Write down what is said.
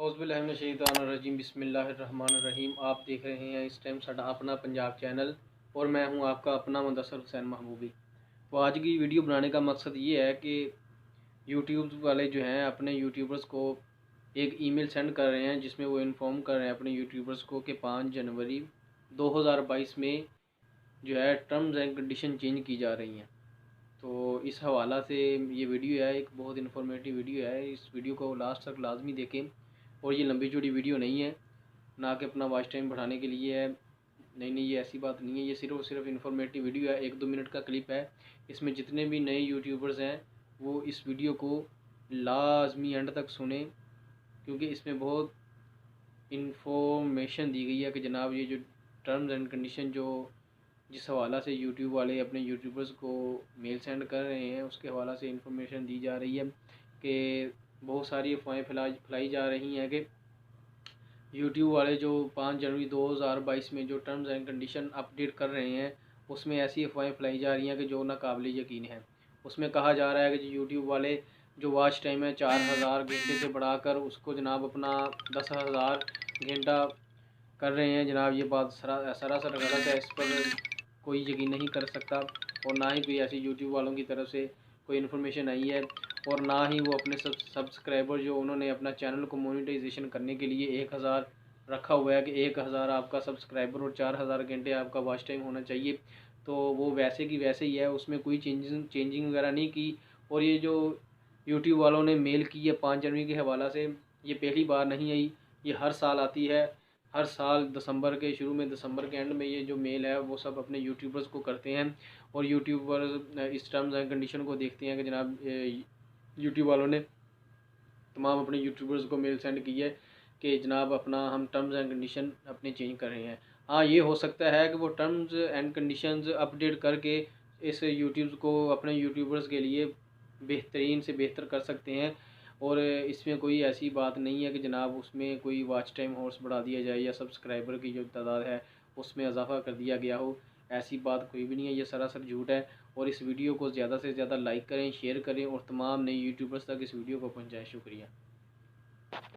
औज़ुबिल्लाहिमिनश्शैतानिर्रजीम बिस्मिल्लाहिर्रहमानिर्रहीम। आप देख रहे हैं इस टाइम साडा अपना पंजाब चैनल और मैं हूं आपका अपना मुदस्सिर हुसैन महबूबी। तो आज की वीडियो बनाने का मकसद ये है कि यूट्यूब वाले जो हैं अपने यूट्यूबर्स को एक ईमेल सेंड कर रहे हैं जिसमें वो इन्फॉर्म कर रहे हैं अपने यूट्यूबर्स को कि 5 जनवरी 2022 में जो है टर्म्स एंड कंडीशन चेंज की जा रही हैं। तो इस हवाला से ये वीडियो है, एक बहुत इन्फॉर्मेटिव वीडियो है। इस वीडियो को लास्ट तक लाजमी देखें। और ये लंबी चौड़ी वीडियो नहीं है, ना कि अपना वॉच टाइम बढ़ाने के लिए है। नहीं, ये ऐसी बात नहीं है। ये सिर्फ और सिर्फ इन्फॉर्मेटिव वीडियो है, 1-2 मिनट का क्लिप है। इसमें जितने भी नए यूट्यूबर्स हैं वो इस वीडियो को लाजमी एंड तक सुने, क्योंकि इसमें बहुत इन्फॉर्मेशन दी गई है कि जनाब ये जो टर्म्स एंड कंडीशन जो जिस हवाला से यूट्यूब वाले अपने यूट्यूबर्स को मेल सेंड कर रहे हैं उसके हवाला से इन्फॉर्मेशन दी जा रही है कि बहुत सारी अफवाहें फैलाई जा रही हैं कि यूट्यूब वाले जो 5 जनवरी 2022 में जो टर्म्स एंड कंडीशन अपडेट कर रहे हैं उसमें ऐसी अफवाहें फैलाई जा रही हैं कि जो नाकाबिल यकीन है। उसमें कहा जा रहा है कि यूट्यूब वाले जो वॉच टाइम है 4000 घंटे से बढ़ाकर उसको जनाब अपना 10,000 घंटा कर रहे हैं। जनाब ये बात सरासर गलत है, इस पर कोई यकीन नहीं कर सकता और ना ही कोई ऐसी यूट्यूब वालों की तरफ से कोई इन्फॉर्मेशन आई है और ना ही वो अपने सब्सक्राइबर जो उन्होंने अपना चैनल को मोनेटाइजेशन करने के लिए 1000 रखा हुआ है कि 1000 आपका सब्सक्राइबर और 4000 घंटे आपका वॉच टाइम होना चाहिए, तो वो वैसे की वैसे ही है, उसमें कोई चेंजिंग वगैरह नहीं की। और ये जो यूट्यूब वालों ने मेल की है 5 जनवरी के हवाला से, ये पहली बार नहीं आई, ये हर साल आती है। हर साल दिसंबर के शुरू में, दिसंबर के एंड में ये जो मेल है वो सब अपने यूट्यूबर्स को करते हैं और यूट्यूबर इस टर्म्स एंड कंडीशन को देखते हैं कि जनाब यूट्यूब वालों ने तमाम अपने यूट्यूबर्स को मेल सेंड की है कि जनाब अपना हम टर्म्स एंड कंडीशन अपने चेंज कर रहे हैं। हाँ, ये हो सकता है कि वो टर्म्स एंड कंडीशंस अपडेट करके इस यूट्यूब को अपने यूट्यूबर्स के लिए बेहतरीन से बेहतर कर सकते हैं और इसमें कोई ऐसी बात नहीं है कि जनाब उसमें कोई वॉच टाइम हॉर्स बढ़ा दिया जाए या सब्सक्राइबर की जो तादाद है उसमें इजाफा कर दिया गया हो। ऐसी बात कोई भी नहीं है, ये सरासर झूठ है। और इस वीडियो को ज़्यादा से ज़्यादा लाइक करें, शेयर करें और तमाम नए यूट्यूबर्स तक इस वीडियो को पहुँचाएँ। शुक्रिया।